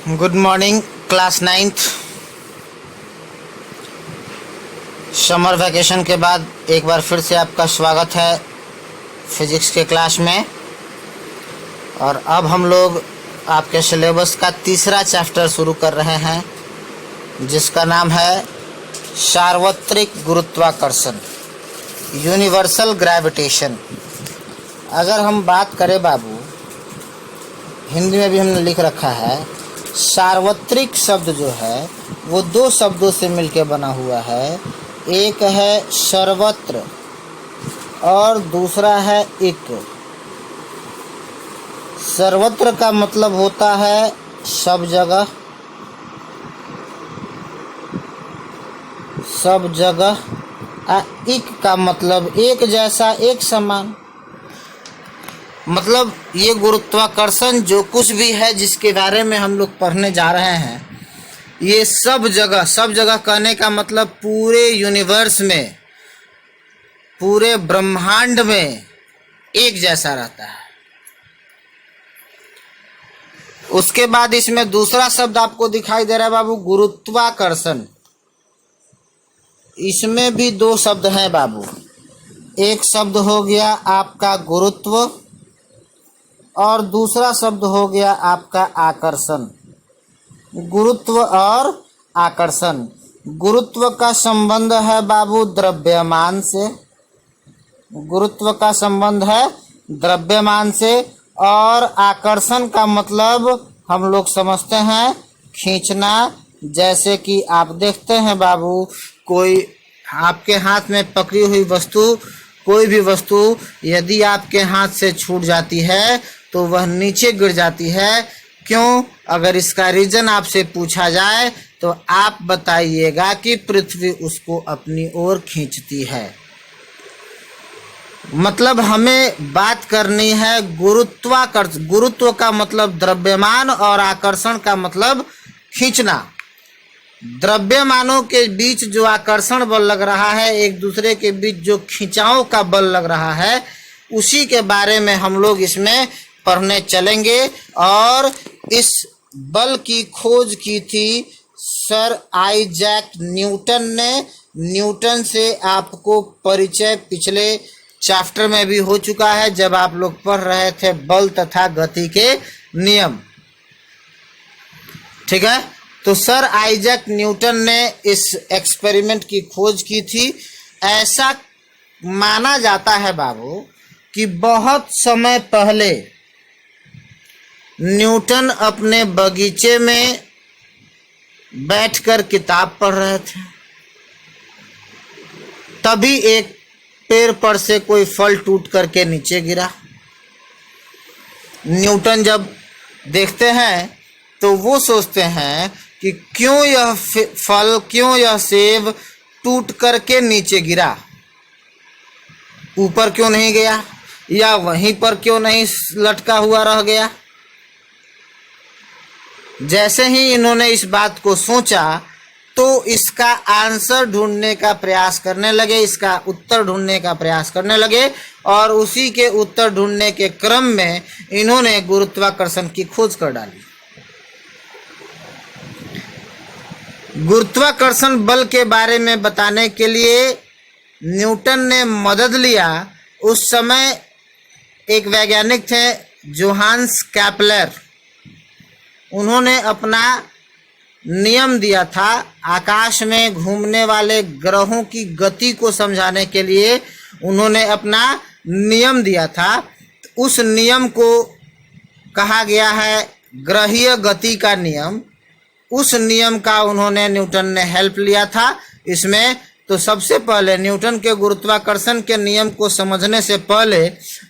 Good morning class 9th। Summer vacation के बाद एक बार फिर से आपका स्वागत है फिजिक्स के क्लास में। और अब हम लोग आपके सिलेबस का तीसरा चैप्टर शुरू कर रहे हैं, जिसका नाम है सार्वत्रिक गुरुत्वाकर्षण, यूनिवर्सल ग्रेविटेशन। अगर हम बात करें बाबू, हिंदी में भी हमने लिख रखा है, सार्वत्रिक शब्द जो है वो दो शब्दों से मिलकर बना हुआ है। एक है सर्वत्र और दूसरा है एक। सर्वत्र का मतलब होता है सब जगह, सब जगह। एक का मतलब एक जैसा, एक समान। मतलब ये गुरुत्वाकर्षण जो कुछ भी है जिसके बारे में हम लोग पढ़ने जा रहे हैं, ये सब जगह, सब जगह कहने का मतलब पूरे यूनिवर्स में, पूरे ब्रह्मांड में एक जैसा रहता है। उसके बाद इसमें दूसरा शब्द आपको दिखाई दे रहा है बाबू, गुरुत्वाकर्षण। इसमें भी दो शब्द हैं बाबू। एक शब्द हो गया आपका गुरुत्व और दूसरा शब्द हो गया आपका आकर्षण। गुरुत्व और आकर्षण। गुरुत्व का संबंध है बाबू द्रव्यमान से, गुरुत्व का संबंध है द्रव्यमान से। और आकर्षण का मतलब हम लोग समझते हैं खींचना। जैसे कि आप देखते हैं बाबू, कोई आपके हाथ में पकड़ी हुई वस्तु, कोई भी वस्तु यदि आपके हाथ से छूट जाती है तो वह नीचे गिर जाती है। क्यों? अगर इसका रीजन आपसे पूछा जाए तो आप बताइएगा कि पृथ्वी उसको अपनी ओर खींचती है। मतलब हमें बात करनी है गुरुत्वाकर्षण। गुरुत्व का मतलब द्रव्यमान और आकर्षण का मतलब खींचना। द्रव्यमानों के बीच जो आकर्षण बल लग रहा है, एक दूसरे के बीच जो खिंचाव का बल लग रहा है, उसी के बारे में हम लोग इसमें पढ़ने चलेंगे। और इस बल की खोज की थी सर आइजैक न्यूटन ने। न्यूटन से आपको परिचय पिछले चैप्टर में भी हो चुका है, जब आप लोग पढ़ रहे थे बल तथा गति के नियम। ठीक है, तो सर आइजैक न्यूटन ने इस एक्सपेरिमेंट की खोज की थी। ऐसा माना जाता है बाबू कि बहुत समय पहले न्यूटन अपने बगीचे में बैठकर किताब पढ़ रहे थे, तभी एक पेड़ पर से कोई फल टूट करके नीचे गिरा। न्यूटन जब देखते हैं तो वो सोचते हैं कि क्यों यह फल, क्यों यह सेब टूट करके नीचे गिरा, ऊपर क्यों नहीं गया, या वहीं पर क्यों नहीं लटका हुआ रह गया। जैसे ही इन्होंने इस बात को सोचा तो इसका आंसर ढूंढने का प्रयास करने लगे, इसका उत्तर ढूंढने का प्रयास करने लगे। और उसी के उत्तर ढूंढने के क्रम में इन्होंने गुरुत्वाकर्षण की खोज कर डाली। गुरुत्वाकर्षण बल के बारे में बताने के लिए न्यूटन ने मदद लिया। उस समय एक वैज्ञानिक थे जोहान्स केपलर। उन्होंने अपना नियम दिया था, आकाश में घूमने वाले ग्रहों की गति को समझाने के लिए उन्होंने अपना नियम दिया था। उस नियम को कहा गया है ग्रहीय गति का नियम। उस नियम का उन्होंने, न्यूटन ने हेल्प लिया था इसमें। तो सबसे पहले न्यूटन के गुरुत्वाकर्षण के नियम को समझने से पहले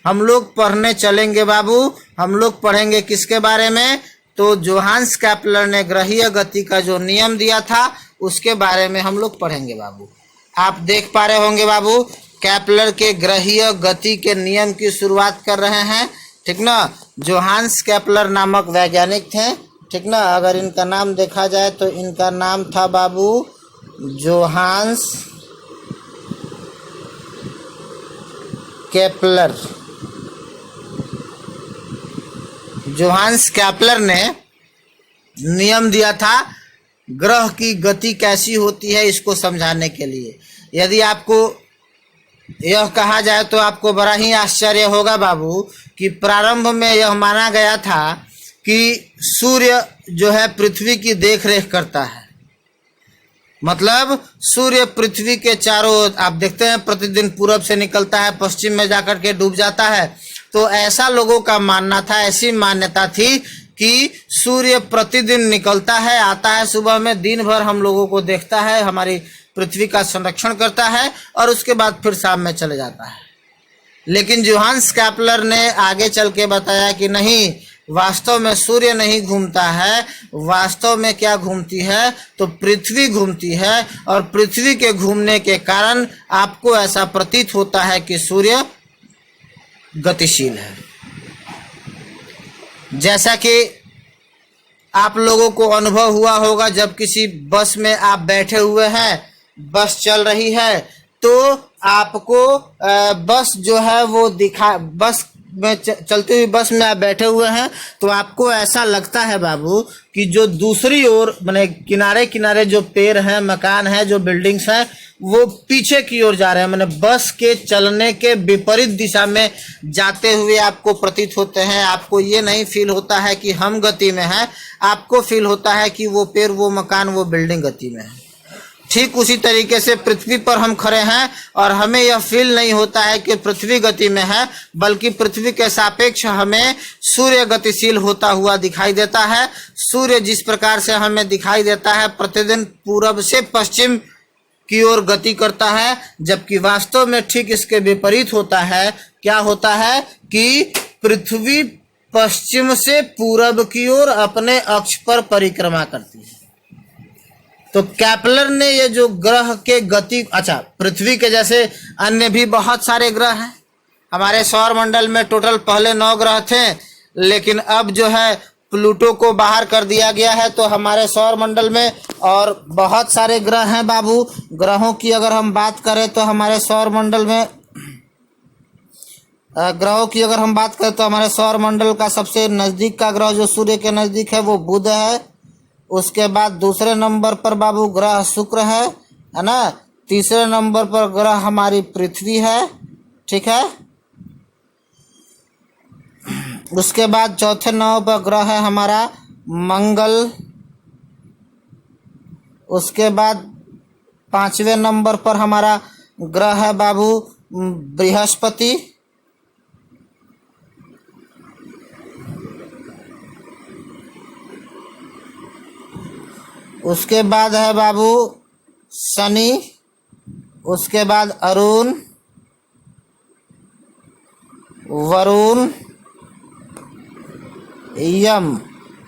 हम लोग पढ़ने चलेंगे बाबू। हम लोग पढ़ेंगे किसके बारे में? तो जोहान्स केपलर ने ग्रहीय गति का जो नियम दिया था उसके बारे में हम लोग पढ़ेंगे बाबू। आप देख पा रहे होंगे बाबू, केपलर के ग्रहीय गति के नियम की शुरुआत कर रहे हैं। ठीक ना, जोहान्स केपलर नामक वैज्ञानिक थे। ठीक ना, अगर इनका नाम देखा जाए तो इनका नाम था बाबू जोहान्स केपलर। जोहान्स केपलर ने नियम दिया था ग्रह की गति कैसी होती है इसको समझाने के लिए। यदि आपको यह कहा जाए तो आपको बड़ा ही आश्चर्य होगा बाबू कि प्रारंभ में यह माना गया था कि सूर्य जो है पृथ्वी की देखरेख करता है। मतलब सूर्य पृथ्वी के चारों ओर, आप देखते हैं प्रतिदिन पूरब से निकलता है, पश्चिम में जाकर के डूब जाता है। तो ऐसा लोगों का मानना था, ऐसी मान्यता थी कि सूर्य प्रतिदिन निकलता है, आता है सुबह में, दिन भर हम लोगों को देखता है, हमारी पृथ्वी का संरक्षण करता है और उसके बाद फिर शाम में चले जाता है। लेकिन जोहान्स केपलर ने आगे चल के बताया कि नहीं, वास्तव में सूर्य नहीं घूमता है, वास्तव में क्या घूमती है तो पृथ्वी घूमती है, और पृथ्वी के घूमने के कारण आपको ऐसा प्रतीत होता है कि सूर्य गतिशील है। जैसा कि आप लोगों को अनुभव हुआ होगा, जब किसी बस में आप बैठे हुए हैं, बस चल रही है, तो आपको बस जो है वो बस में चलती हुई बस में आप बैठे हुए हैं तो आपको ऐसा लगता है बाबू कि जो दूसरी ओर माने किनारे किनारे जो पेड़ हैं, मकान है, जो बिल्डिंग्स हैं, वो पीछे की ओर जा रहे हैं, माने बस के चलने के विपरीत दिशा में जाते हुए आपको प्रतीत होते हैं। आपको ये नहीं फील होता है कि हम गति में हैं, आपको फील होता है कि वो पेड़, वो मकान, वो बिल्डिंग गति में है। ठीक उसी तरीके से पृथ्वी पर हम खड़े हैं और हमें यह फील नहीं होता है कि पृथ्वी गति में है, बल्कि पृथ्वी के सापेक्ष हमें सूर्य गतिशील होता हुआ दिखाई देता है। सूर्य जिस प्रकार से हमें दिखाई देता है, प्रतिदिन पूरब से पश्चिम की ओर गति करता है, जबकि वास्तव में ठीक इसके विपरीत होता है। क्या होता है कि पृथ्वी पश्चिम से पूरब की ओर अपने अक्ष पर परिक्रमा करती है। तो केपलर ने ये जो ग्रह के गति, अच्छा, पृथ्वी के जैसे अन्य भी बहुत सारे ग्रह हैं हमारे सौर मंडल में। टोटल पहले 9 ग्रह थे, लेकिन अब जो है प्लूटो को बाहर कर दिया गया है। तो हमारे सौर मंडल में और बहुत सारे ग्रह हैं बाबू। ग्रहों की अगर हम बात करें तो हमारे सौर मंडल में हमारे सौर मंडल का सबसे नज़दीक का ग्रह जो सूर्य के नज़दीक है वो बुध है। उसके बाद दूसरे नंबर पर बाबू ग्रह शुक्र है ना। तीसरे नंबर पर ग्रह हमारी पृथ्वी है, ठीक है। उसके बाद चौथे नंबर पर ग्रह है हमारा मंगल। उसके बाद 5वें नंबर पर हमारा ग्रह है बाबू बृहस्पति। उसके बाद है बाबू शनि। उसके बाद अरुण, वरुण, यम।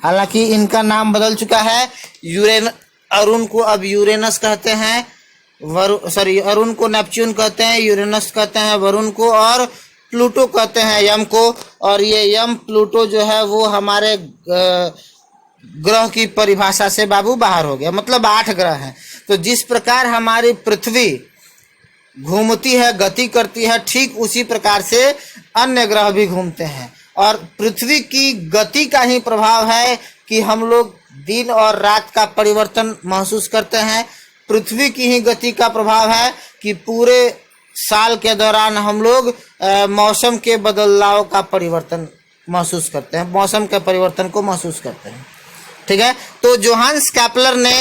हालांकि इनका नाम बदल चुका है। अरुण को अब यूरेनस कहते हैं, अरुण को नेपच्यून कहते हैं, यूरेनस कहते हैं वरुण को, और प्लूटो कहते हैं यम को। और ये यम प्लूटो जो है वो हमारे ग्रह की परिभाषा से बाबू बाहर हो गया। मतलब 8 ग्रह हैं। तो जिस प्रकार हमारी पृथ्वी घूमती है, गति करती है, ठीक उसी प्रकार से अन्य ग्रह भी घूमते हैं। और पृथ्वी की गति का ही प्रभाव है कि हम लोग दिन और रात का परिवर्तन महसूस करते हैं। पृथ्वी की ही गति का प्रभाव है कि पूरे साल के दौरान हम लोग मौसम के बदलाव का परिवर्तन महसूस करते हैं, मौसम के परिवर्तन को महसूस करते हैं, ठीक है। तो जोहान्स केपलर ने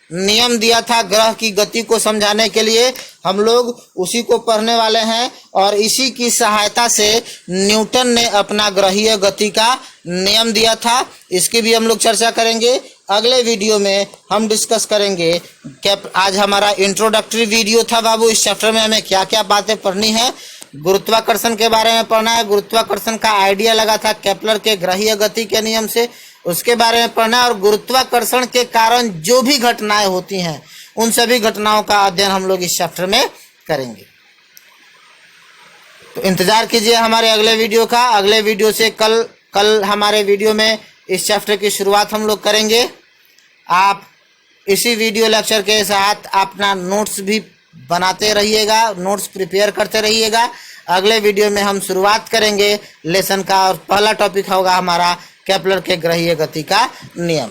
नियम दिया था ग्रह की गति को समझाने के लिए, हम लोग उसी को पढ़ने वाले हैं। और इसी की सहायता से न्यूटन ने अपना ग्रहीय गति का नियम दिया था। इसकी भी हम लोग चर्चा करेंगे अगले वीडियो में। हम डिस्कस करेंगे। आज हमारा इंट्रोडक्टरी वीडियो था बाबू। इस चैप्टर में हमें क्या क्या बातें पढ़नी है। गुरुत्वाकर्षण के बारे में पढ़ना है, गुरुत्वाकर्षण का आइडिया लगा था केपलर के ग्रहीय गति के नियम से, उसके बारे में पढ़ना है। और गुरुत्वाकर्षण के कारण जो भी घटनाएं होती हैं उन सभी घटनाओं का अध्ययन हम लोग इस चैप्टर में करेंगे। तो इंतजार कीजिए हमारे अगले वीडियो का। अगले वीडियो से कल हमारे वीडियो में इस चैप्टर की शुरुआत हम लोग करेंगे। आप इसी वीडियो लेक्चर के साथ अपना नोट्स भी बनाते रहिएगा, नोट्स प्रिपेयर करते रहिएगा। अगले वीडियो में हम शुरुआत करेंगे लेसन का, और पहला टॉपिक होगा हमारा केपलर के ग्रहीय गति का नियम।